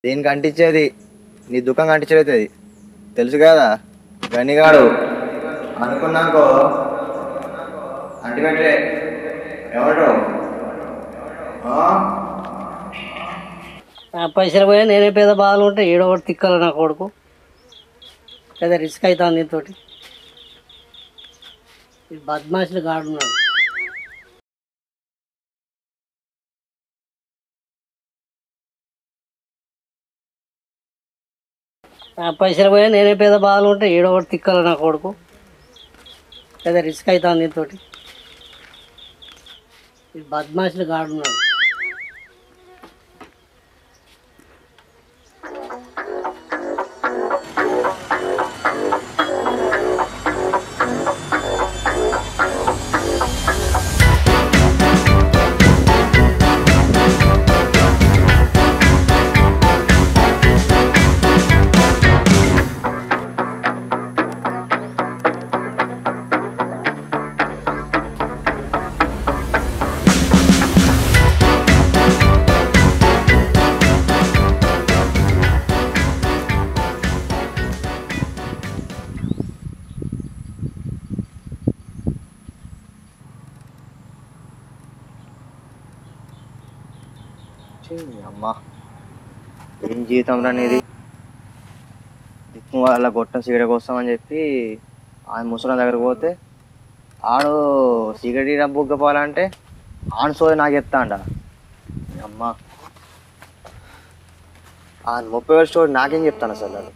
దీనికి అంటించేది నీ దుఃఖం అంటించేది తెలుసు కదా. గనిగాడు అనుకున్నాకో అంటిపెట్టే ఎవరు పైసలు పోయా నేనే పేద బాధలు ఉంటే ఏడో ఒకటి తిక్కాలి నా కొడుకు. పెద్ద రిస్క్ అవుతుంది దీంతో. బద్మాషులు గాడున్నాడు. పైసలు పోయా నేనే పేద బాధలు ఉంటే ఏడో ఒకటి తిక్కాలి నా కొడుకు. పెద్ద రిస్క్ అవుతుంది దీంతో. బద్మాషులు గాడున్నాడు. అమ్మా ఏం జీవితం అనేది దిక్కు వాళ్ళ గొట్టం సిగరెట్ కోసం అని చెప్పి ఆయన ముసలి దగ్గరకు పోతే ఆడు సిగరెట్ డబ్బుకపోవాలంటే ఆన్ సోది నాకు ఎత్తాండ. అమ్మా ఆ 30,000 స్టోరీ నాకేం చెప్తాను అసలు.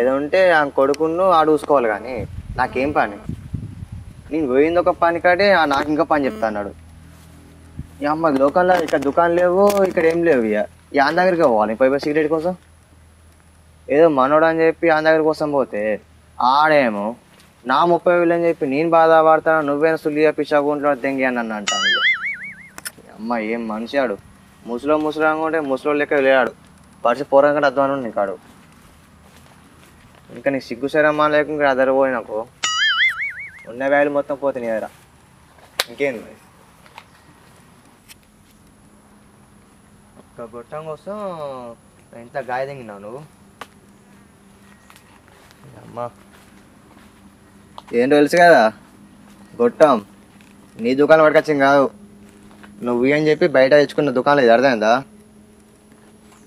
ఏదో ఉంటే ఆ కొడుకును ఆడు చూసుకోవాలి కానీ నాకేం పని. నేను పోయింది ఒక పని కాడే నాకు ఇంకా పని చెప్తా అన్నాడు. ఈ అమ్మ లోకల్లో ఇక్కడ దుకాణం లేవు, ఇక్కడ ఏం లేవు. ఇక ఆన్ దగ్గరికి పోవాలి 5 సిగరెట్ కోసం. ఏదో మనోడు అని చెప్పి ఆన్ దగ్గర కోసం పోతే ఆడేమో నా 30,000 అని చెప్పి నేను బాధ పడతాను, నువ్వేనా సుల్లిగా పిచ్చాకుంటున్నావు దెంగి అని నన్ను అంటాను. అమ్మ ఏం మనిషి ఆడు. ముసలిగా ఉంటే ముసలి లెక్క లేడు. పరిస్థితి పూర్వం కూడా అధ్వానం ఉంది కాడు. ఇంకా నీకు సిగ్గు శరమ్మా లేకుండా అదరపోయి నాకు ఉన్న వ్యాలు మొత్తం పోతే నీ దగ్గర ఇంకేంది. ఒక గొట్టం కోసం ఎంత గాయ తెంగినావు నువ్వు. అమ్మా ఏంటో తెలుసు కదా, గొట్టం నీ దుకాణం పట్టుకొచ్చింది కాదు, నువ్వు అని చెప్పి బయట తెచ్చుకున్న దుకాణం ఇది అర్థమైందా.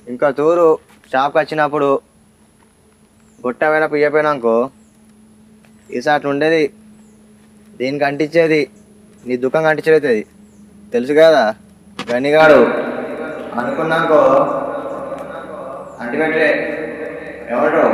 ఇంకా తూరు షాప్కి వచ్చినప్పుడు గొట్టమైనా పియ్యపోయినాకో ఈసారి ఉండేది దీనికి అంటించేది నీ దుఃఖం అంటించేది తెలుసు కదా. గనిగాడు అనుకున్నాకో అంటిపెట్టే ఎవరు